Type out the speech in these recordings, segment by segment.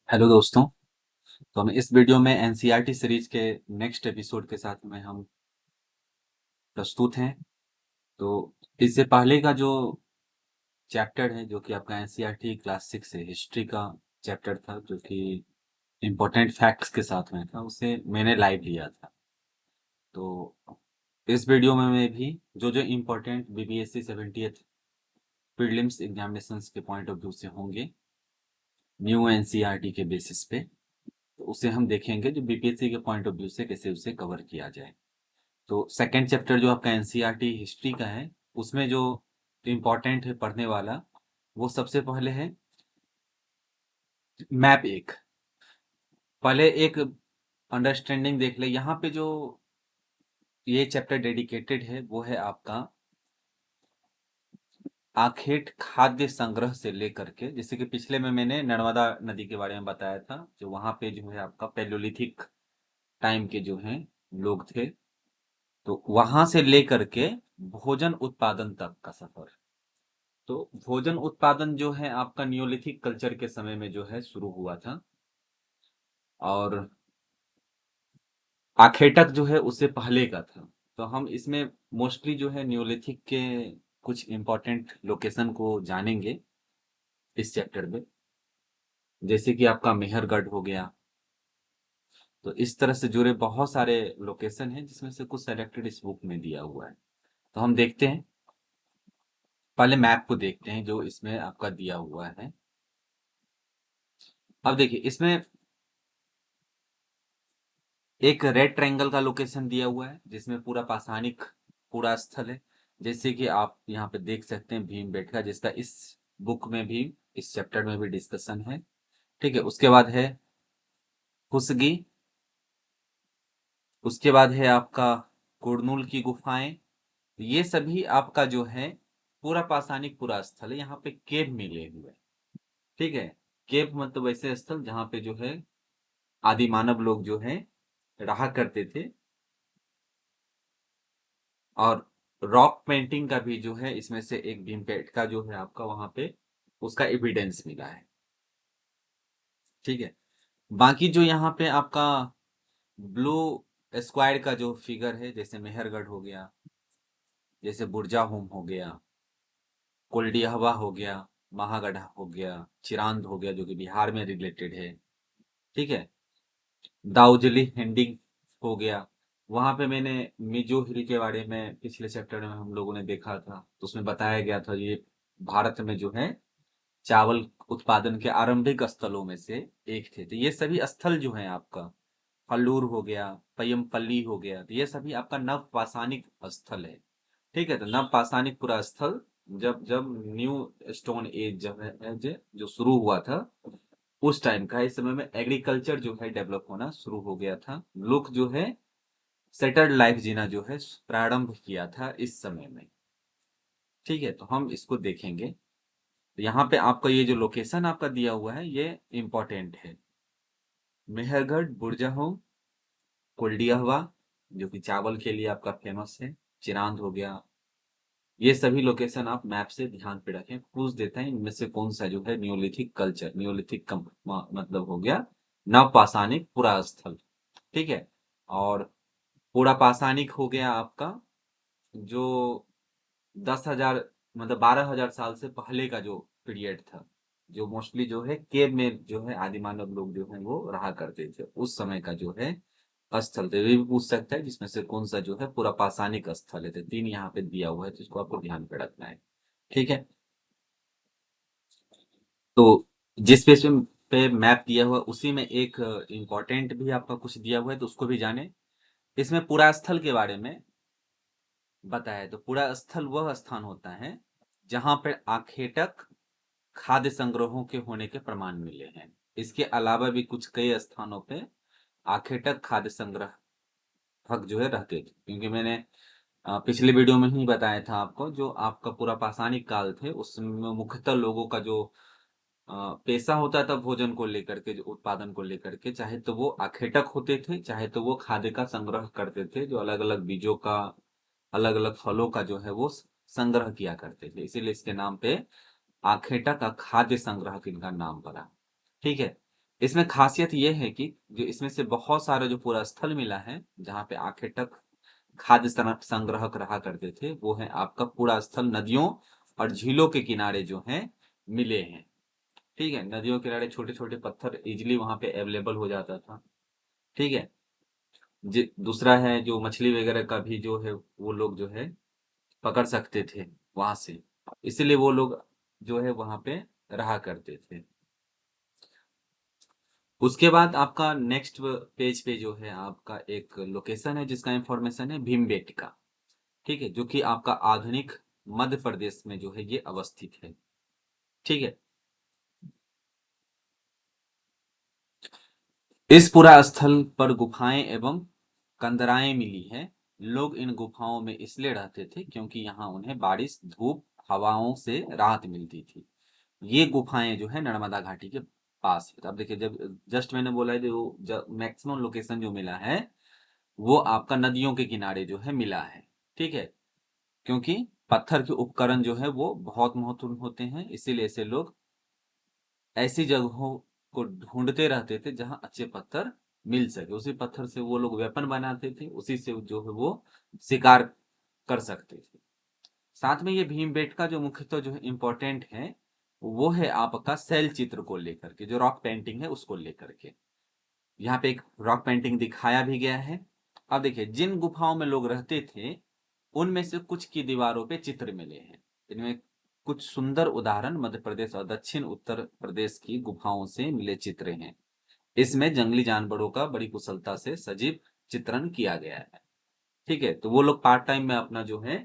Hello दोस्तों। तो हम इस वीडियो में एनसीईआरटी सीरीज के नेक्स्ट एपिसोड के साथ में हम प्रस्तुत हैं। तो इससे पहले का जो चैप्टर है जो कि आपका एनसीईआरटी क्लास 6 से हिस्ट्री का चैप्टर था जो कि इम्पोर्टेंट फैक्ट्स के साथ में था, उसे मैंने लाइव लिया था। तो इस वीडियो में मैं भी जो जो important BPSC 70th prelims examinations के पॉइंट ऑफ व्यू से होंगे न्यू एनसीईआरटी के बेसिस पे, तो उसे हम देखेंगे जो बीपीएससी के पॉइंट ऑफ व्यू से कैसे उसे कवर किया जाए। तो सेकंड चैप्टर जो आपका एनसीईआरटी हिस्ट्री का है, उसमें जो इम्पोर्टेंट है पढ़ने वाला, वो सबसे पहले है मैप एक। पहले एक अंडरस्टैंडिंग देख ले, यहाँ पे जो ये चैप्टर डेडिकेटेड है वो है आपका आखेट खाद्य संग्रह से लेकर के, जैसे कि पिछले में मैंने नर्मदा नदी के बारे में बताया था, जो वहाँ पे जो है आपका पैलोलिथिक टाइम के जो हैं लोग थे, तो वहां से लेकर के भोजन उत्पादन तक का सफर। तो भोजन उत्पादन जो है आपका नियोलिथिक कल्चर के समय में जो है शुरू हुआ था, और आखेटक जो है उससे पहले का था। तो हम इसमें मोस्टली जो है नियोलिथिक के कुछ इम्पोर्टेंट लोकेशन को जानेंगे इस चैप्टर में, जैसे कि आपका मेहरगढ़ हो गया। तो इस तरह से जुड़े बहुत सारे लोकेशन हैं जिसमें से कुछ सेलेक्टेड इस बुक में दिया हुआ है। तो हम देखते हैं, पहले मैप को देखते हैं जो इसमें आपका दिया हुआ है। अब देखिए, इसमें एक रेड ट्रायंगल का लोकेशन दिया हुआ है जिसमें पूरा पाषाणिक पूरा स्थल है, जैसे कि आप यहाँ पे देख सकते हैं भीमबेटका, जिसका इस बुक में भी, इस चैप्टर में भी डिस्कशन है। ठीक है, उसके बाद है कुसगी, उसके बाद है आपका कुरनूल की गुफाएं। ये सभी आपका जो है पूरा पाषाणिक पूरा स्थल है, यहाँ पे केव मिले हुए हैं। ठीक है, केव मतलब ऐसे स्थल जहाँ पे जो है आदि मानव लोग जो है रहा करते थे। और रॉक पेंटिंग का भी जो है इसमें से एक भीमबेटका जो है आपका वहां पे उसका एविडेंस मिला है। ठीक है, बाकी जो यहाँ पे आपका ब्लू स्क्वायर का जो फिगर है, जैसे मेहरगढ़ हो गया, जैसे बुर्जा होम हो गया, कोल्डियाहवा हो गया, महागढ़ हो गया, चिरांद हो गया जो कि बिहार में रिलेटेड है। ठीक है, दाऊजली हेंडिंग हो गया। वहां पे मैंने मिजो हिल के बारे में पिछले चैप्टर में हम लोगों ने देखा था, तो उसमें बताया गया था ये भारत में जो है चावल उत्पादन के आरंभिक स्थलों में से एक थे। तो ये सभी स्थल जो हैं आपका हल्लूर हो गया, पय्यमपल्ली हो गया, तो ये सभी आपका नव पाषाणिक स्थल है। ठीक है, तो नव पाषाणिक पूरा स्थल, जब जब न्यू स्टोन एज जब है जो शुरू हुआ था, उस टाइम का, इस समय में एग्रीकल्चर जो है डेवलप होना शुरू हो गया था। लोग जो है सेटल्ड लाइफ जीना जो है प्रारंभ किया था इस समय में। ठीक है, तो हम इसको देखेंगे। तो यहाँ पे आपका ये जो लोकेशन आपका दिया हुआ है ये इम्पोर्टेंट है। मेहरगढ़, बुर्जाहों, कोल्डियाहवा जो कि चावल के लिए आपका फेमस है, चिरांद हो गया, ये सभी लोकेशन आप मैप से ध्यान पे रखें। पूछ देते हैं इनमें से कौन सा जो है नियोलिथिक कल्चर, नियोलिथिक मतलब हो गया नव पाषाणिक पुरा स्थल। ठीक है, और पुरा पाषाणिक हो गया आपका जो 10,000 मतलब 12,000 साल से पहले का जो पीरियड था, जो मोस्टली जो है केव में जो है आदि मानव लोग जो है वो रहा करते थे, उस समय का जो है स्थल थे। ये भी पूछ सकता है जिसमें से कौन सा जो है पूरा पाषाणिक स्थल है। तो तीन यहाँ पे दिया हुआ है, तो इसको आपको ध्यान पे रखना है। ठीक है, तो जिस पेज पे मैप दिया हुआ है, उसी में एक इम्पोर्टेंट भी आपका कुछ दिया हुआ है, तो उसको भी जाने। इसमें पूरा स्थल के बारे में बताया है। तो पूरा स्थल वह स्थान होता है जहां पर आखेटक खाद्य संग्रहों के होने के प्रमाण मिले हैं। इसके अलावा भी कुछ कई स्थानों पे आखेटक खाद्य संग्रह भग जो है रहते थे, क्योंकि मैंने पिछले वीडियो में ही बताया था आपको, जो आपका पूरा पाषाणिक काल थे उसमें मुख्यतः लोगों का जो पेशा होता था भोजन को लेकर के, जो उत्पादन को लेकर के, चाहे तो वो आखेटक होते थे, चाहे तो वो खाद्य का संग्रह करते थे, जो अलग अलग बीजों का, अलग अलग फलों का जो है वो संग्रह किया करते थे, इसीलिए इसके नाम पे आखेटक का खाद्य संग्रह इनका नाम पड़ा। ठीक है, इसमें खासियत ये है कि जो इसमें से बहुत सारा जो पूरा स्थल मिला है, जहाँ पे आखिर तक खाद्य संग्रहक रहा करते थे, वो है आपका पूरा स्थल नदियों और झीलों के किनारे जो है मिले हैं। ठीक है, नदियों के किनारे छोटे छोटे पत्थर इजिली वहां पे अवेलेबल हो जाता था। ठीक है, दूसरा है जो मछली वगैरह का भी जो है वो लोग जो है पकड़ सकते थे वहां से, इसलिए वो लोग जो है वहां पे रहा करते थे। उसके बाद आपका नेक्स्ट पेज पे जो है आपका एक लोकेशन है जिसका इंफॉर्मेशन है भीमबेटका। ठीक है, जो कि आपका आधुनिक मध्य प्रदेश में जो है ये अवस्थित है। ठीक है, इस पूरा स्थल पर गुफाएं एवं कंदराएं मिली हैं। लोग इन गुफाओं में इसलिए रहते थे क्योंकि यहाँ उन्हें बारिश, धूप, हवाओं से राहत मिलती थी। ये गुफाएं जो है नर्मदा घाटी के पास है। तो अब देखिए, जब जस्ट मैंने बोला है जो मैक्सिमम लोकेशन जो मिला है वो आपका नदियों के किनारे जो है मिला है। ठीक है, क्योंकि पत्थर के उपकरण जो है वो बहुत महत्वपूर्ण होते हैं, इसीलिए ऐसे लोग ऐसी जगहों को ढूंढते रहते थे जहां अच्छे पत्थर मिल सके। उसी पत्थर से वो लोग वेपन बनाते थे, उसी से जो है वो शिकार कर सकते थे। साथ में ये भीमबेटका जो मुख्यतः जो है इम्पोर्टेंट है, वो है आपका शैल चित्र को लेकर के, जो रॉक पेंटिंग है उसको लेकर के। यहाँ पे एक रॉक पेंटिंग दिखाया भी गया है। अब देखिए, जिन गुफाओं में लोग रहते थे उनमें से कुछ की दीवारों पे चित्र मिले हैं। इनमें कुछ सुंदर उदाहरण मध्य प्रदेश और दक्षिण उत्तर प्रदेश की गुफाओं से मिले चित्र हैं। इसमें जंगली जानवरों का बड़ी कुशलता से सजीव चित्रण किया गया है। ठीक है, तो वो लोग पार्ट टाइम में अपना जो है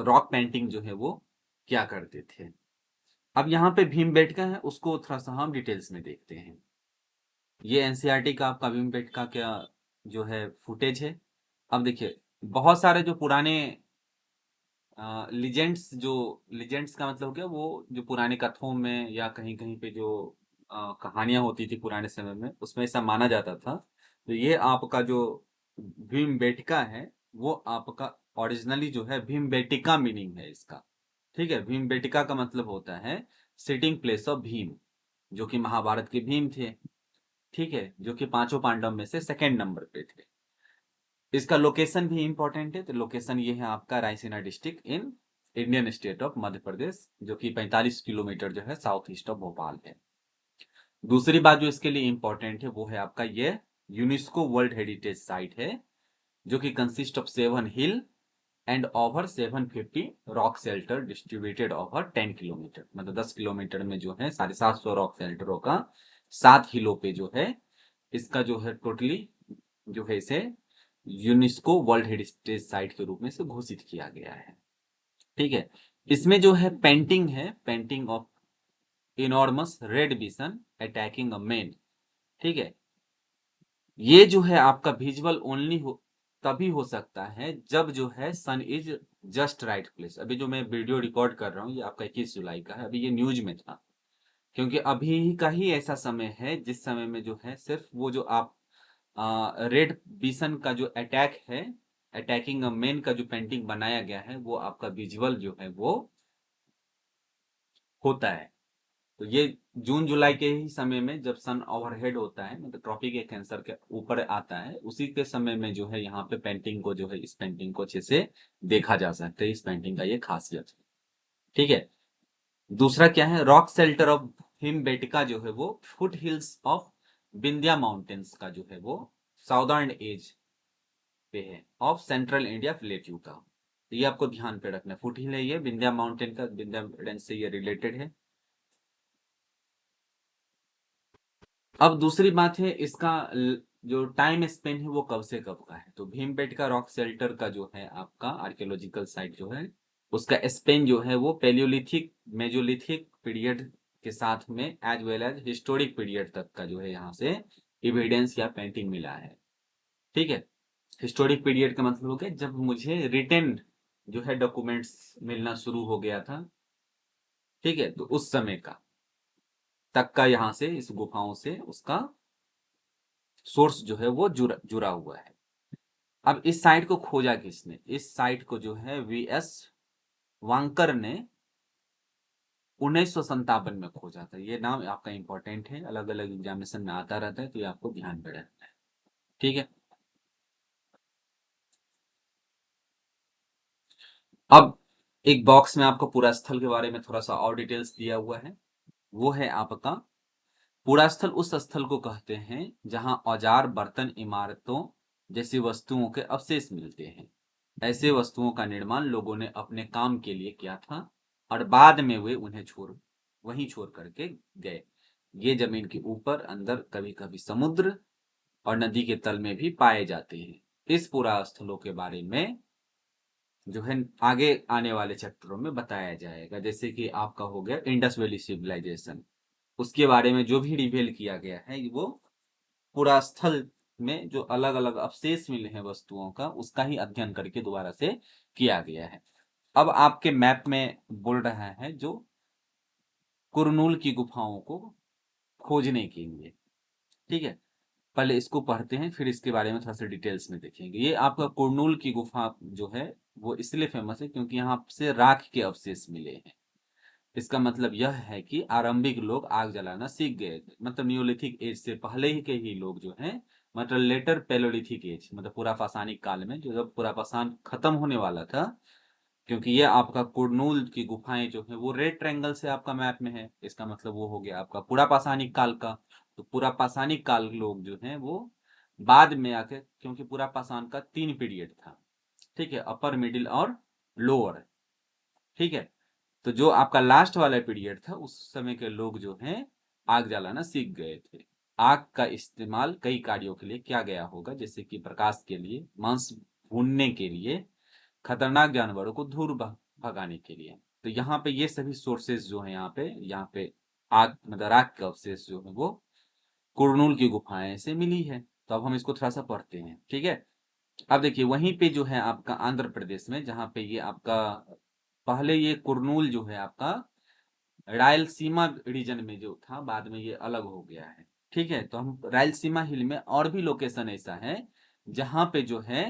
रॉक पेंटिंग जो है वो क्या करते थे। अब यहाँ पे भीमबेटका है, उसको थोड़ा सा हम डिटेल्स में देखते हैं। ये एनसीईआरटी का आपका भीमबेटका क्या जो है फुटेज है। अब देखिए, बहुत सारे जो पुराने लीजेंड्स का मतलब क्या, वो जो पुराने कथाओं में या कहीं कहीं पे जो कहानियां होती थी पुराने समय में, उसमें ऐसा माना जाता था। तो ये आपका जो भीमबेटका है वो आपका ओरिजिनली जो है भीमबेटिका मीनिंग है इसका। ठीक है, भीमबेटिका का मतलब होता है सिटिंग प्लेस ऑफ भीम, जो कि महाभारत के भीम थे। ठीक है, जो कि पांचों पांडव में से सेकंड नंबर पे थे। इसका लोकेशन भी इंपॉर्टेंट है, तो लोकेशन ये है आपका Raisina district in Indian state of Madhya Pradesh, जो कि 45 किलोमीटर जो है साउथ ईस्ट ऑफ भोपाल है। दूसरी बात जो इसके लिए इंपॉर्टेंट है वो है आपका ये यूनेस्को वर्ल्ड हेरिटेज साइट है, जो कि consist of 7 hill and over 750 rock shelter distributed over 10 kilometre. मतलब 10 किलोमीटर में जो है 750 रॉक शेल्टरों का 7 हिलों पे जो है इसका जो है टोटली जो है इसे यूनेस्को वर्ल्ड हेरिटेज साइट के रूप में से घोषित किया गया है। ठीक है, इसमें जो है पेंटिंग है, painting of enormous red bison attacking a man. ठीक है, ये जो है आपका विजुअल ओनली हो तभी हो सकता है जब जो है सन इज जस्ट राइट प्लेस। अभी जो मैं वीडियो रिकॉर्ड कर रहा हूँ ये आपका 21 जुलाई का है, अभी ये न्यूज में था, क्योंकि अभी का ही ऐसा समय है जिस समय में जो है सिर्फ वो जो आप रेड बिसन का जो अटैक है, अटैकिंग अ मैन का जो पेंटिंग बनाया गया है वो आपका विजुअल जो है वो होता है। तो ये जून जुलाई के ही समय में जब सन ओवरहेड होता है, मतलब ट्रॉपिक के कैंसर के ऊपर आता है, उसी के समय में जो है यहाँ पे पेंटिंग को जो है इस पेंटिंग को अच्छे से देखा जा सकता है। इस पेंटिंग का ये खासियत है। ठीक है, दूसरा क्या है, रॉक शेल्टर ऑफ भीमबेटका जो है वो foot hills of Vindhya mountains का जो है वो साउदर्न एज पे है ऑफ सेंट्रल इंडिया प्लेट्यू का। तो ये आपको ध्यान पे रखना है, फुट हिल है ये विंध्या माउंटेन का, विंध्या रेंज से ये रिलेटेड है। अब दूसरी बात है इसका जो टाइम स्पेन है वो कब से कब का है। तो भीमबेटका रॉक शेल्टर का जो है आपका आर्कियोलॉजिकल साइट जो है उसका स्पेन जो है वो पेलियोलिथिक मेजोलिथिक पीरियड के साथ में as well as historic period तक का जो है यहाँ से एविडेंस या पेंटिंग मिला है। ठीक है, हिस्टोरिक पीरियड का मतलब हो गया जब मुझे रिटन जो है डॉक्यूमेंट्स मिलना शुरू हो गया था। ठीक है, तो उस समय का तक का यहाँ से इस गुफाओं से उसका सोर्स जो है वो जुड़ा जुड़ा हुआ है। अब इस साइट को खोजा किसने, इस साइट को जो है वीएस वांकर ने 1957 में खोजा था। ये नाम आपका इंपॉर्टेंट है, अलग अलग एग्जामिनेशन में आता रहता है, तो ये आपको ध्यान में रखना है। ठीक है। अब एक बॉक्स में आपको पूरा स्थल के बारे में थोड़ा सा और डिटेल्स दिया हुआ है। वो है आपका, पूरा स्थल उस स्थल को कहते हैं जहां औजार, बर्तन, इमारतों जैसी वस्तुओं के अवशेष मिलते हैं। ऐसे वस्तुओं का निर्माण लोगों ने अपने काम के लिए किया था और बाद में वे उन्हें वहीं छोड़ करके गए। ये जमीन के ऊपर, अंदर, कभी कभी समुद्र और नदी के तल में भी पाए जाते हैं। इस पुरा स्थलों के बारे में जो है आगे आने वाले चैप्टरों में बताया जाएगा। जैसे कि आपका हो गया इंडस वैली सिविलाइजेशन, उसके बारे में जो भी रिवील किया गया है वो पूरा स्थल में जो अलग अलग अवशेष मिले हैं वस्तुओं का, उसका ही अध्ययन करके दोबारा से किया गया है। अब आपके मैप में बोल रहा है जो कुरनूल की गुफाओं को खोजने के लिए। ठीक है, पहले इसको पढ़ते हैं, फिर इसके बारे में थोड़ा सा डिटेल्स में देखेंगे। ये आपका कुरनूल की गुफा जो है वो इसलिए फेमस है क्योंकि यहाँ से राख के अवशेष मिले हैं। इसका मतलब यह है कि आरंभिक लोग आग जलाना सीख गए थे, मतलब न्यूलिथिक एज से पहले ही के ही लोग जो हैं, मतलब लेटर पैलोलिथिक एज, मतलब पूरा पाषाणिक काल में, जो जब पूरा पाषाण खत्म होने वाला था। क्योंकि ये आपका कुरनूल की गुफाएं जो है वो रेड ट्रायंगल से आपका मैप में है, इसका मतलब वो हो गया आपका पूरा पाषाणिक काल का। तो पूरा पाषाणिक काल लोग जो हैं वो बाद में आके, क्योंकि पूरा पाषाण का 3 पीरियड था। ठीक है, अपर, मिडिल और लोअर। ठीक है, तो जो आपका लास्ट वाला पीरियड था उस समय के लोग जो हैं आग जलाना सीख गए थे। आग का इस्तेमाल कई कार्यों के लिए किया गया होगा, जैसे कि प्रकाश के लिए, मांस भूनने के लिए, खतरनाक जानवरों को दूर भगाने के लिए। तो यहाँ पे ये सभी सोर्सेज जो है, यहाँ पे आग मतलब राख का अवशेष जो है वो कुरनूल की गुफाएं से मिली है। तो अब हम इसको थोड़ा सा पढ़ते हैं। ठीक है, अब देखिए वहीं पे जो है आपका आंध्र प्रदेश में, जहाँ पे ये आपका पहले ये कुरनूल जो है आपका रायलसीमा रीजन में जो था, बाद में ये अलग हो गया है। ठीक है, तो हम रायलसीमा हिल में और भी लोकेशन ऐसा है जहां पे जो है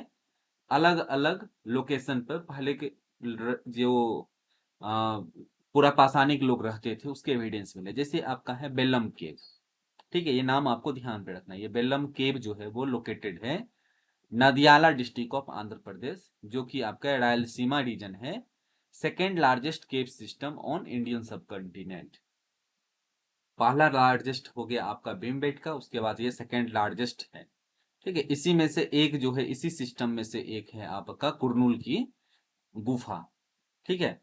अलग अलग लोकेशन पर पहले के जो पूरा पाषाणिक लोग रहते थे उसके एविडेंस मिले। जैसे आपका है बेलम केव। ठीक है, ये नाम आपको ध्यान पे रखना है। ये बेलम केव जो है वो लोकेटेड है नदियाला डिस्ट्रिक्ट ऑफ आंध्र प्रदेश, जो कि आपका रायलसीमा रीजन है। Second largest cave system on Indian सब कॉन्टिनेंट। पहला लार्जेस्ट हो गया आपका भीमबेटका, उसके बाद ये सेकेंड लार्जेस्ट है। ठीक है, इसी में से एक जो है, इसी सिस्टम में से एक है आपका कुरनूल की गुफा। ठीक है,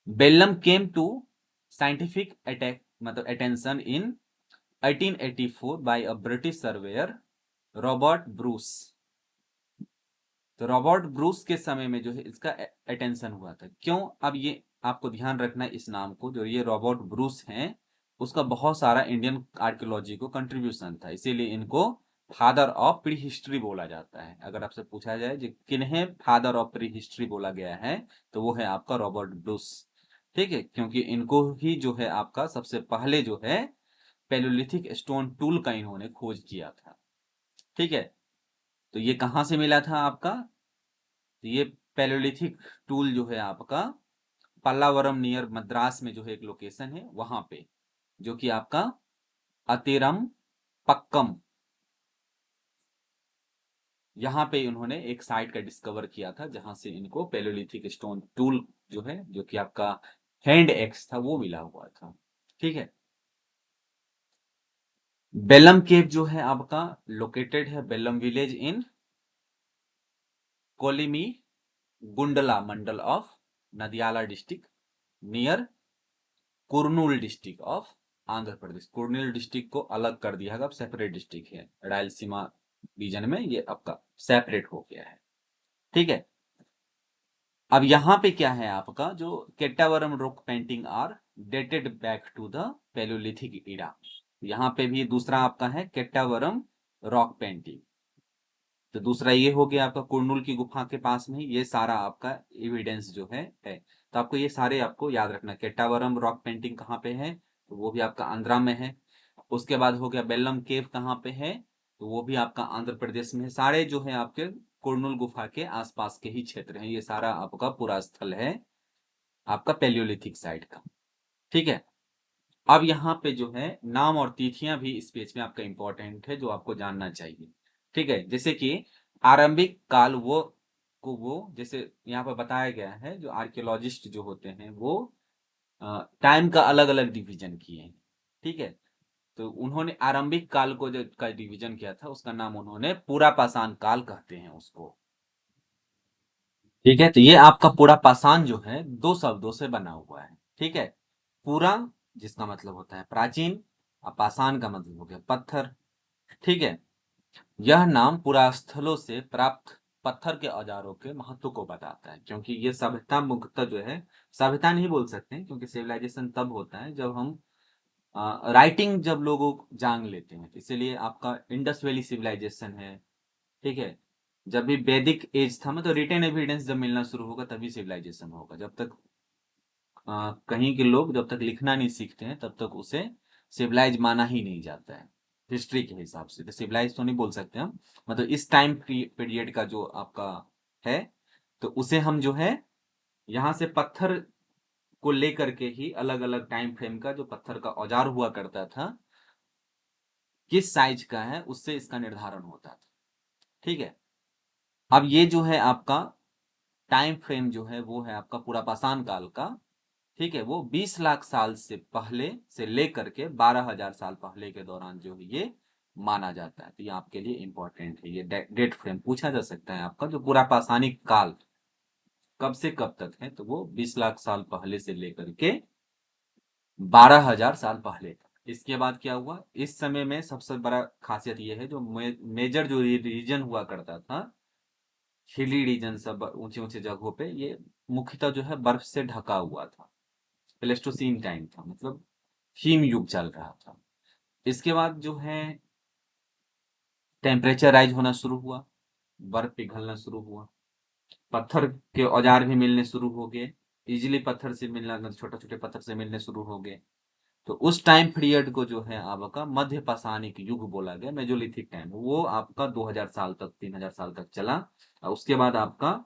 Belum came to scientific attack मतलब attention in 1884 by a British surveyor Robert Bruce. तो रॉबर्ट ब्रूस के समय में जो है इसका अटेंशन हुआ था। क्यों? अब ये आपको ध्यान रखना है इस नाम को, जो ये रॉबर्ट ब्रूस हैं उसका बहुत सारा इंडियन आर्कियोलॉजी को कंट्रीब्यूशन था, इसीलिए इनको फादर ऑफ प्री हिस्ट्री बोला जाता है। अगर आपसे पूछा जाए कि किन्हें फादर ऑफ प्री हिस्ट्री बोला गया है, तो वो है आपका रॉबर्ट ब्रूस। ठीक है, क्योंकि इनको ही जो है आपका सबसे पहले जो है पेलोलिथिक स्टोन टूल का इन्होंने खोज किया था। ठीक है, तो ये कहाँ से मिला था आपका? तो ये पैलोलिथिक टूल जो है आपका पल्लावरम नियर मद्रास में जो है एक लोकेशन है वहां पे, जो कि आपका अतिरम पक्कम, यहाँ पे उन्होंने एक साइट का डिस्कवर किया था जहां से इनको पैलोलिथिक स्टोन टूल जो है, जो कि आपका हैंड एक्स था, वो मिला हुआ था। ठीक है, बेलम केव जो है आपका लोकेटेड है Belum village in Kolimi Gundla mandal of Nandyal district near Kurnool district of Andhra Pradesh. Kurnool district को अलग कर दिया गया, अब सेपरेट डिस्ट्रिक्ट है रायलसीमा रीजन में, ये आपका सेपरेट हो गया है। ठीक है, अब यहाँ पे क्या है आपका जो Ketavaram rock painting are dated back to the palaeolithic era. यहाँ पे भी दूसरा आपका है केट्टावरम रॉक पेंटिंग। तो दूसरा ये हो गया आपका कुरनूल की गुफा के पास में ही ये सारा आपका एविडेंस जो है। तो आपको ये सारे आपको याद रखना। केट्टावरम रॉक पेंटिंग कहाँ पे है? तो वो भी आपका आंध्रा में है। उसके बाद हो गया बेल्लम केव कहाँ पे है? तो वो भी आपका आंध्र प्रदेश में है। सारे जो है आपके कुरनूल गुफा के आसपास के ही क्षेत्र हैं। ये सारा आपका पूरा स्थल है आपका पैलियोलिथिक साइड का। ठीक है। अब यहाँ पे जो है नाम और तिथियां भी इस पेज में आपका इंपॉर्टेंट है, जो आपको जानना चाहिए। ठीक है, जैसे कि आरंभिक काल वो जैसे यहाँ पर बताया गया है, जो आर्कियोलॉजिस्ट जो होते हैं वो टाइम का अलग अलग डिवीजन किए हैं। ठीक है, तो उन्होंने आरंभिक काल को जो का डिवीजन किया था, उसका नाम उन्होंने पूरा पाषाण काल कहते हैं उसको। ठीक है, तो ये आपका पूरा पाषाण जो है दो शब्दों से बना हुआ है। ठीक है, पूरा जिसका मतलब होता है प्राचीन, और पाषाण का मतलब हो गया पत्थर। ठीक है, यह नाम पुरास्थलों से प्राप्त पत्थर के औजारों के महत्व को बताता है, क्योंकि ये सभ्यता मुख्यतः जो है, सभ्यता नहीं बोल सकते हैं, क्योंकि सिविलाइजेशन तब होता है जब हम राइटिंग जब लोगों जान लेते हैं, इसीलिए आपका इंडस वैली सिविलाइजेशन है। ठीक है, जब भी वैदिक एज था, मतलब रिटेन एविडेंस जब मिलना शुरू होगा तभी सिविलाइजेशन होगा। जब तक कहीं के लोग जब तक लिखना नहीं सीखते हैं तब तक उसे सिविलाइज माना ही नहीं जाता है। हिस्ट्री के हिसाब से तो सिविलाइज तो नहीं बोल सकते हम, मतलब इस टाइम पीरियड का जो आपका है, तो उसे हम जो है यहाँ से पत्थर को लेकर के ही अलग अलग टाइम फ्रेम का जो पत्थर का औजार हुआ करता था, किस साइज का है उससे इसका निर्धारण होता था। ठीक है, अब ये जो है आपका टाइम फ्रेम जो है वो है आपका पूरा पाषाण काल का। ठीक है, वो 20 लाख साल से पहले से लेकर के 12,000 साल पहले के दौरान जो है ये माना जाता है। तो ये आपके लिए इंपॉर्टेंट है, ये डेट फ्रेम पूछा जा सकता है आपका, जो पूरा पाषाणिक काल कब से कब तक है, तो वो 20 लाख साल पहले से लेकर के 12,000 साल पहले तक। इसके बाद क्या हुआ, इस समय में सबसे बड़ा खासियत ये है, जो मेजर जो रीजन हुआ करता था, हिली रीजन, सब ऊंचे ऊंचे जगहों पे, ये मुख्यतः जो है बर्फ से ढका हुआ था। प्लेस्टोसीन टाइम था, मतलब हिम युग चल रहा था। इसके बाद जो है टेम्परेचर राइज होना शुरू हुआ, बर्फ पिघलना शुरू हुआ, पत्थर के औजार भी मिलने शुरू हो गए, इजिली पत्थर से मिलना, छोटे छोटे पत्थर से मिलने शुरू हो गए। तो उस टाइम पीरियड को जो है आपका मध्य पाषाणिक युग बोला गया, मेजोलिथिक टाइम। वो आपका 2000 साल तक, 3000 साल तक चला। और उसके बाद आपका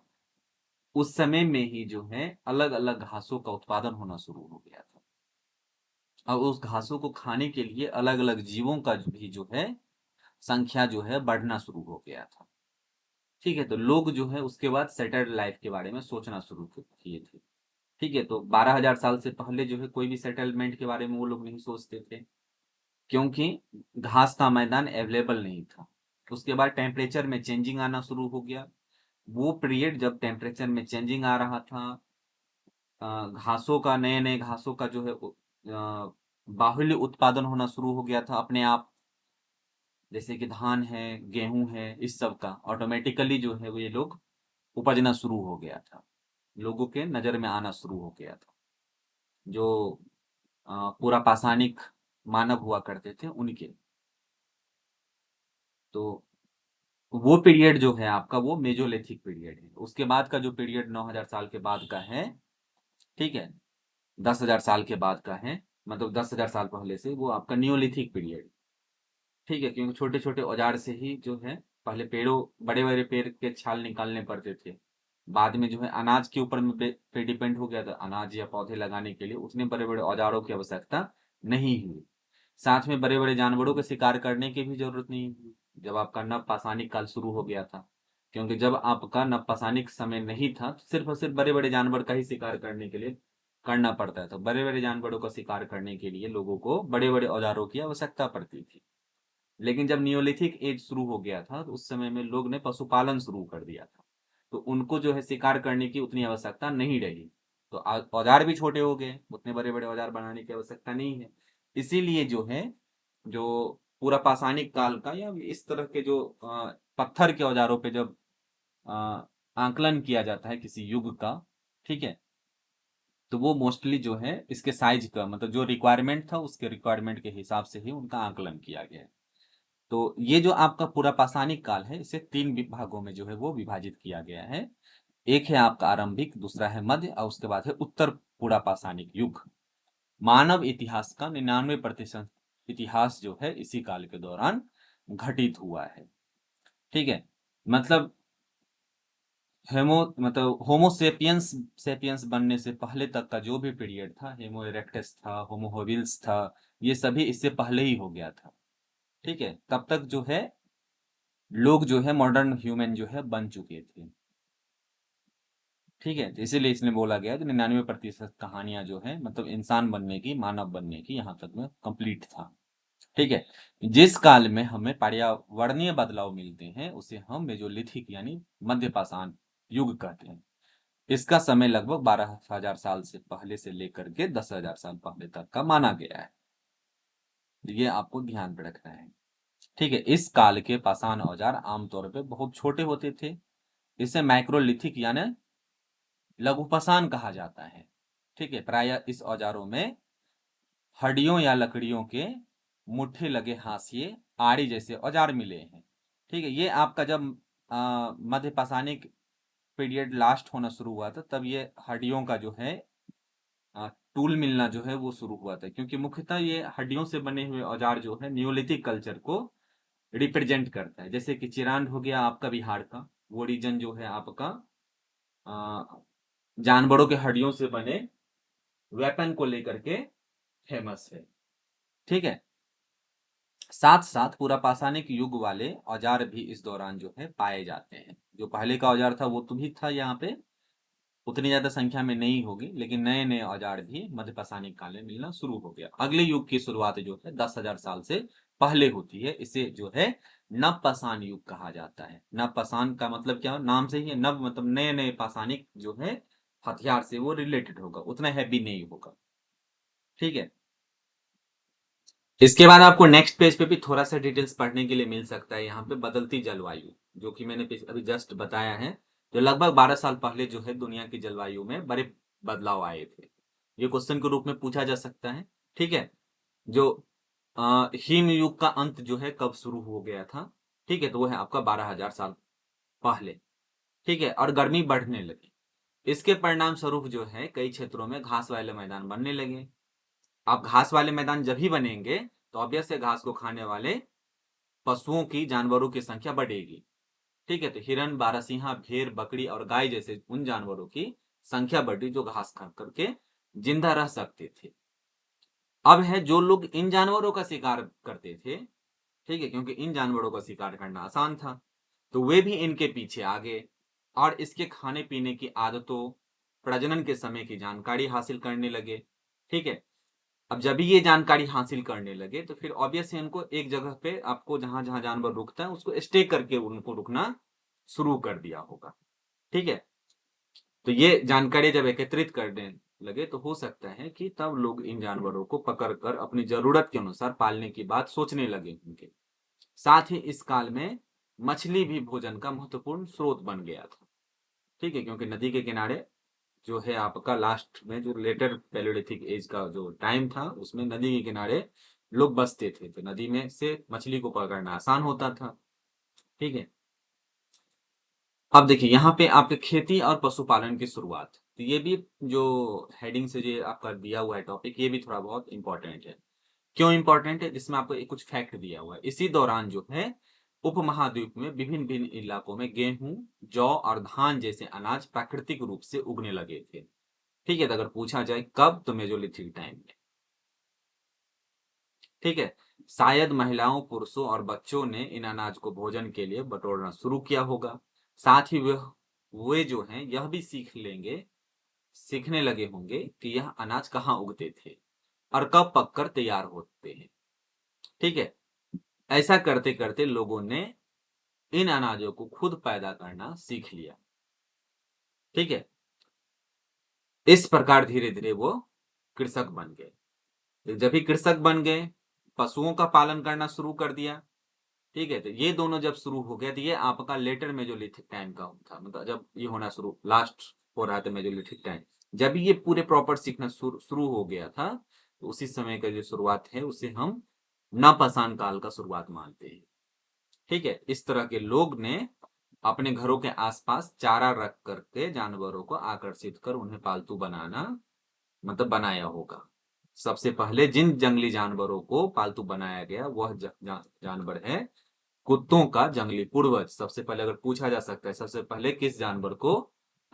उस समय में ही जो है अलग अलग घासों का उत्पादन होना शुरू हो गया था। और उस घासों को खाने के लिए अलग अलग जीवों का भी जो है संख्या जो है बढ़ना शुरू हो गया था। ठीक है, तो लोग जो है उसके बाद सेटल्ड लाइफ के बारे में सोचना शुरू किए थे। ठीक है, तो 12,000 साल से पहले जो है कोई भी सेटलमेंट के बारे में वो लोग नहीं सोचते थे, क्योंकि घास का मैदान अवेलेबल नहीं था। उसके बाद टेम्परेचर में चेंजिंग आना शुरू हो गया। वो पीरियड जब टेम्परेचर में चेंजिंग आ रहा था, घासों का, नए नए घासों का जो है बाहुल्य उत्पादन होना शुरू हो गया था अपने आप। जैसे कि धान है, गेहूं है, इस सब का ऑटोमेटिकली जो है वो ये लोग उपजना शुरू हो गया था, लोगों के नजर में आना शुरू हो गया था, जो पूरा पाषाणिक मानव हुआ करते थे उनके। तो वो पीरियड जो है आपका वो मेजोलिथिक पीरियड है। उसके बाद का जो पीरियड 9,000 साल के बाद का है, ठीक है, 10,000 साल के बाद का है, मतलब 10,000 साल पहले से, वो आपका नियोलिथिक पीरियड। ठीक है, क्योंकि छोटे छोटे औजार से ही जो है पहले पेड़ों, बड़े बड़े पेड़ के छाल निकालने पड़ते थे। बाद में जो है अनाज के ऊपर में पे डिपेंड हो गया था, अनाज या पौधे लगाने के लिए उतने बड़े बड़े औजारों की आवश्यकता नहीं हुई। साथ में बड़े बड़े जानवरों का शिकार करने की भी जरूरत नहीं हुई जब आपका नव पाषाणिक काल शुरू हो गया था। क्योंकि जब आपका नव पाषाणिक समय नहीं था, तो सिर्फ और सिर्फ बड़े बड़े जानवर का ही शिकार करने के लिए करना पड़ता था। बड़े बड़े जानवरों का शिकार करने के लिए लोगों को बड़े बड़े औजारों की आवश्यकता पड़ती थी। लेकिन जब नियोलिथिक एज शुरू हो गया था, तो उस समय में लोग ने पशुपालन शुरू कर दिया था, तो उनको जो है शिकार करने की उतनी आवश्यकता नहीं रही। तो औजार भी छोटे हो गए, उतने बड़े बड़े औजार बनाने की आवश्यकता नहीं है। इसीलिए जो है, जो पूरा पाषाणिक काल का या इस तरह के जो पत्थर के औजारों पे जब आंकलन किया जाता है किसी युग का, ठीक है, तो वो मोस्टली जो है इसके साइज का, मतलब जो रिक्वायरमेंट था उसके रिक्वायरमेंट के हिसाब से ही उनका आंकलन किया गया है। तो ये जो आपका पूरा पाषाणिक काल है, इसे तीन भागों में जो है वो विभाजित किया गया है। एक है आपका आरंभिक, दूसरा है मध्य, और उसके बाद है उत्तर पूरा पाषाणिक युग। मानव इतिहास का 99% इतिहास जो है इसी काल के दौरान घटित हुआ है। ठीक है, मतलब मतलब होमोसेपियंस सेपियंस बनने से पहले तक का जो भी पीरियड था, होमो इरेक्टस था, होमो होविल्स था, ये सभी इससे पहले ही हो गया था। ठीक है, तब तक जो है लोग जो है मॉडर्न ह्यूमन जो है बन चुके थे। ठीक है, तो इसीलिए इसने बोला गया कि 99% कहानियां जो है मतलब इंसान बनने की, मानव बनने की यहाँ तक में कंप्लीट था। ठीक है, जिस काल में हमें पर्यावरणीय बदलाव मिलते हैं उसे हम मेजोलिथिक यानी मध्य पाषाण युग कहते हैं। इसका समय लगभग 12,000 साल से पहले से लेकर के 10,000 साल पहले तक का माना गया है। ये आपको ध्यान में रखना है। ठीक है, इस काल के पाषाण औजार आमतौर पे बहुत छोटे होते थे। इसे माइक्रोलिथिक यानी लघु पाषाण कहा जाता है। ठीक है, प्रायः इस औजारों में हड्डियों या लकड़ियों के मुट्ठे लगे हाशिए, आड़ी जैसे औजार मिले हैं। ठीक है, ये आपका जब मध्य पाषाणिक पीरियड लास्ट होना शुरू हुआ था तब ये हड्डियों का जो है टूल मिलना जो है वो शुरू हुआ था, क्योंकि मुख्यतः ये हड्डियों से बने हुए औजार जो है न्यूलिथिक कल्चर को रिप्रेजेंट करता है। जैसे कि चिरांद हो गया आपका बिहार का, वो रीजन जो है आपका अ, जानवरों के हड्डियों से बने वेपन को लेकर के फेमस है। ठीक है, साथ साथ पूरा पाषाणिक युग वाले औजार भी इस दौरान जो है पाए जाते हैं। जो पहले का औजार था वो तो भी था यहाँ पे, उतनी ज्यादा संख्या में नहीं होगी, लेकिन नए नए औजार भी मध्य पाषाणिक काल में मिलना शुरू हो गया। अगले युग की शुरुआत जो है 10,000 साल से पहले होती है। इसे जो है नव पाषाण युग कहा जाता है। नव पाषाण का मतलब क्या, नाम से ही है, नव मतलब नए नए पाषाणिक जो है हथियार से वो रिलेटेड होगा, उतना हैवी नहीं होगा। ठीक है, इसके बाद आपको नेक्स्ट पेज पे भी थोड़ा सा डिटेल्स पढ़ने के लिए मिल सकता है। यहाँ पे बदलती जलवायु, जो कि मैंने अभी जस्ट बताया है, जो लगभग 12 साल पहले जो है दुनिया की जलवायु में बड़े बदलाव आए थे। ये क्वेश्चन के रूप में पूछा जा सकता है। ठीक है, जो हिम युग का अंत जो है कब शुरू हो गया था। ठीक है, तो वो है आपका 12,000 साल पहले। ठीक है, और गर्मी बढ़ने लगी। इसके परिणाम स्वरूप जो है कई क्षेत्रों में घास वाले मैदान बनने लगे। अब घास वाले मैदान जब ही बनेंगे तो ऑब्वियस है घास को खाने वाले पशुओं की, जानवरों की संख्या बढ़ेगी। ठीक है, तो हिरन, बारहसिंहा, भेड़, बकरी और गाय जैसे उन जानवरों की संख्या बढ़ी जो घास खा करके जिंदा रह सकते थे। अब है जो लोग इन जानवरों का शिकार करते थे, ठीक है, क्योंकि इन जानवरों का शिकार करना आसान था, तो वे भी इनके पीछे आ गए और इसके खाने पीने की आदतों, प्रजनन के समय की जानकारी हासिल करने लगे। ठीक है, अब जब भी ये जानकारी हासिल करने लगे तो फिर ऑब्वियस है उनको एक जगह पे, आपको जहां जहां जानवर रुकता है उसको स्टे करके उनको रुकना शुरू कर दिया होगा। ठीक है, तो ये जानकारी जब एकत्रित करने लगे तो हो सकता है कि तब लोग इन जानवरों को पकड़कर अपनी जरूरत के अनुसार पालने की बात सोचने लगे होंगे। साथ ही इस काल में मछली भी भोजन का महत्वपूर्ण स्रोत बन गया था। ठीक है, क्योंकि नदी के किनारे जो है आपका लास्ट में जो लेटर पैलियोलिथिक एज का जो टाइम था उसमें नदी के किनारे लोग बसते थे, तो नदी में से मछली को पकड़ना आसान होता था। ठीक है, अब देखिए यहाँ पे आपके खेती और पशुपालन की शुरुआत, तो ये भी जो हेडिंग से ये आपका दिया हुआ है टॉपिक, ये भी थोड़ा बहुत इंपॉर्टेंट है। क्यों इंपॉर्टेंट है, जिसमें आपको एक कुछ फैक्ट दिया हुआ है। इसी दौरान जो है उपमहाद्वीप में विभिन्न भिन्न इलाकों में गेहूं, जौ और धान जैसे अनाज प्राकृतिक रूप से उगने लगे थे। ठीक है, तो अगर पूछा जाए कब, तो मेजोलिथिक टाइम में। ठीक है, शायद महिलाओं, पुरुषों और बच्चों ने इन अनाज को भोजन के लिए बटोरना शुरू किया होगा। साथ ही वे जो हैं यह भी सीखने लगे होंगे कि यह अनाज कहाँ उगते थे और कब पककर तैयार होते हैं। ठीक है, ऐसा करते करते लोगों ने इन अनाजों को खुद पैदा करना सीख लिया। ठीक है, इस प्रकार धीरे धीरे वो कृषक बन गए। जब भी कृषक बन गए, पशुओं का पालन करना शुरू कर दिया। ठीक है, तो ये दोनों जब शुरू हो गया तो ये आपका लेटर मेजोलिथिक टाइम का था, मतलब जब ये होना शुरू लास्ट हो रहा था मेजोलिथिक टाइम, जब ये पूरे प्रॉपर सीखना शुरू हो गया था, तो उसी समय का जो शुरुआत है उसे हम नवपाषाण काल का शुरुआत मानते हैं। ठीक है, इस तरह के लोग ने अपने घरों के आसपास चारा रख करके जानवरों को आकर्षित कर उन्हें पालतू बनाना, मतलब बनाया होगा। सबसे पहले जिन जंगली जानवरों को पालतू बनाया गया वह जानवर है कुत्तों का जंगली पूर्वज, सबसे पहले अगर पूछा जा सकता है सबसे पहले किस जानवर को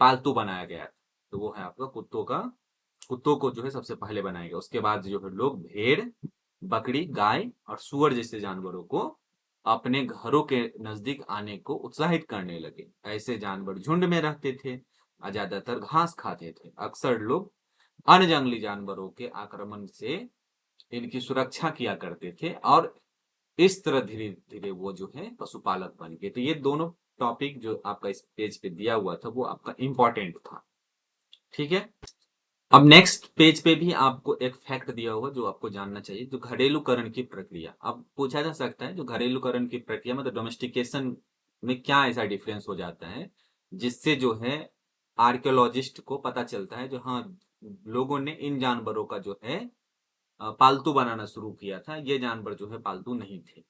पालतू बनाया गया, तो वो है आपका कुत्तों को जो है सबसे पहले बनाया गया। उसके बाद जो है लोग भेड़, बकरी, गाय और सुअर जैसे जानवरों को अपने घरों के नजदीक आने को उत्साहित करने लगे। ऐसे जानवर झुंड में रहते थे और ज्यादातर घास खाते थे। अक्सर लोग अन्य जंगली जानवरों के आक्रमण से इनकी सुरक्षा किया करते थे और इस तरह धीरे धीरे वो जो है पशुपालक बन गए। तो ये दोनों टॉपिक जो आपका इस पेज पे दिया हुआ था वो आपका इंपॉर्टेंट था। ठीक है, अब नेक्स्ट पेज पे भी आपको एक फैक्ट दिया हुआ जो आपको जानना चाहिए, जो घरेलूकरण की प्रक्रिया। अब पूछा जा सकता है जो घरेलूकरण की प्रक्रिया मतलब डोमेस्टिकेशन में क्या ऐसा डिफरेंस हो जाता है जिससे जो है आर्कियोलॉजिस्ट को पता चलता है जो हाँ लोगों ने इन जानवरों का जो है पालतू बनाना शुरू किया था, ये जानवर जो है पालतू नहीं थे।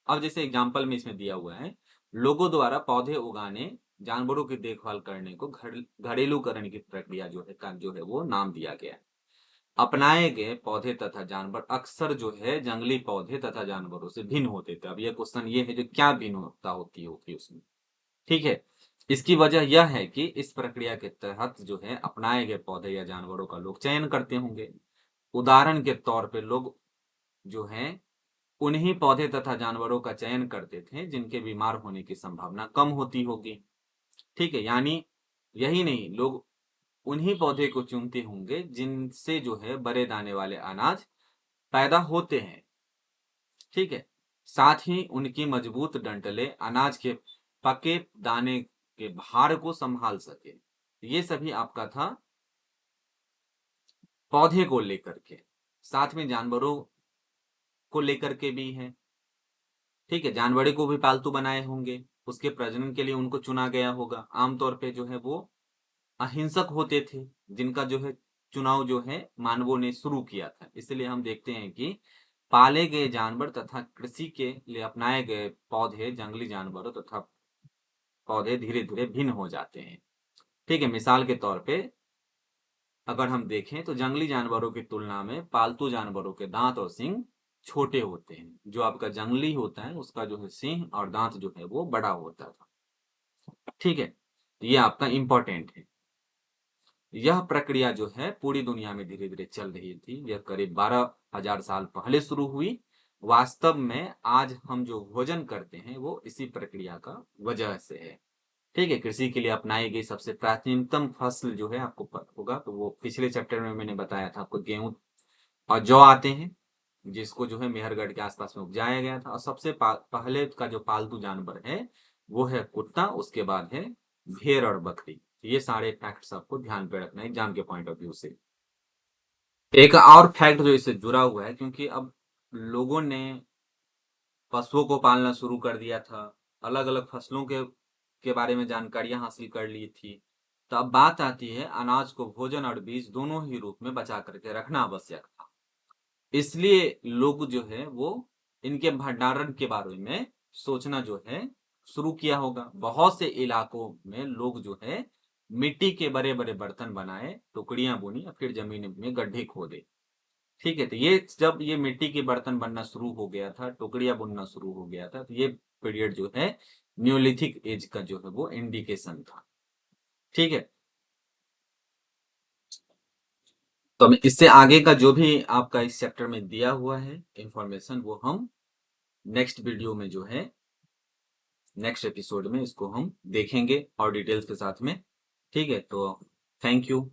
अब जैसे एग्जाम्पल में इसमें दिया हुआ है, लोगों द्वारा पौधे उगाने, जानवरों की देखभाल करने को घरेलूकरण की प्रक्रिया जो है का जो है वो नाम दिया गया है। अपनाए गए पौधे तथा जानवर अक्सर जो है जंगली पौधे तथा जानवरों से भिन्न होते थे। अब ये क्वेश्चन ये है जो क्या भिन्नता होती होगी उसमें। ठीक है, इसकी वजह यह है कि इस प्रक्रिया के तहत जो है अपनाए गए पौधे या जानवरों का लोग चयन करते होंगे। उदाहरण के तौर पे लोग जो है उन्हीं पौधे तथा जानवरों का चयन करते थे जिनके बीमार होने की संभावना कम होती होगी। ठीक है, यानी यही नहीं, लोग उन्हीं पौधे को चुनते होंगे जिनसे जो है बड़े दाने वाले अनाज पैदा होते हैं। ठीक है, साथ ही उनकी मजबूत डंठलें अनाज के पके दाने के भार को संभाल सके। ये सभी आपका था पौधे को लेकर के, साथ में जानवरों को लेकर के भी है। ठीक है, जानवरों को भी पालतू बनाए होंगे, उसके प्रजनन के लिए उनको चुना गया होगा। आमतौर पे जो है वो अहिंसक होते थे जिनका जो है चुनाव जो है मानवों ने शुरू किया था। इसलिए हम देखते हैं कि पाले गए जानवर तथा कृषि के लिए अपनाए गए पौधे, जंगली जानवरों तथा पौधे धीरे धीरे भिन्न हो जाते हैं। ठीक है, मिसाल के तौर पे अगर हम देखें तो जंगली जानवरों की तुलना में पालतू जानवरों के दांत और सींग छोटे होते हैं। जो आपका जंगली होता है उसका जो है सींग और दांत जो है वो बड़ा होता था। ठीक है, तो ये आपका इंपॉर्टेंट है। यह प्रक्रिया जो है पूरी दुनिया में धीरे धीरे चल रही थी। यह करीब 12,000 साल पहले शुरू हुई। वास्तव में आज हम जो भोजन करते हैं वो इसी प्रक्रिया का वजह से है। ठीक है, कृषि के लिए अपनाई गई सबसे प्राचीनतम फसल जो है आपको पता होगा, तो वो पिछले चैप्टर में मैंने बताया था आपको, गेहूं और जौ आते हैं जिसको जो है मेहरगढ़ के आसपास में उपजाया गया था। और सबसे पहले का जो पालतू जानवर है वो है कुत्ता, उसके बाद है भेड़ और बकरी। ये सारे फैक्ट्स आपको ध्यान पे रखना है एग्जाम के पॉइंट ऑफ व्यू से। एक और फैक्ट जो इससे जुड़ा हुआ है, क्योंकि अब लोगों ने पशुओं को पालना शुरू कर दिया था, अलग अलग फसलों के बारे में जानकारियां हासिल कर ली थी, तो अब बात आती है अनाज को भोजन और बीज दोनों ही रूप में बचा करके रखना आवश्यक था। इसलिए लोग जो है वो इनके भंडारण के बारे में सोचना जो है शुरू किया होगा। बहुत से इलाकों में लोग जो है मिट्टी के बड़े बड़े बर्तन बनाए, टुकड़ियां बुनी और फिर जमीन में गड्ढे खोदे। ठीक है, तो ये जब ये मिट्टी के बर्तन बनना शुरू हो गया था, टुकड़ियां बुनना शुरू हो गया था, तो ये पीरियड जो है न्यूलिथिक एज का जो है वो इंडिकेशन था। ठीक है, तो अब इससे आगे का जो भी आपका इस चैप्टर में दिया हुआ है इंफॉर्मेशन वो हम नेक्स्ट वीडियो में जो है नेक्स्ट एपिसोड में इसको हम देखेंगे और डिटेल्स के साथ में। ठीक है, तो थैंक यू।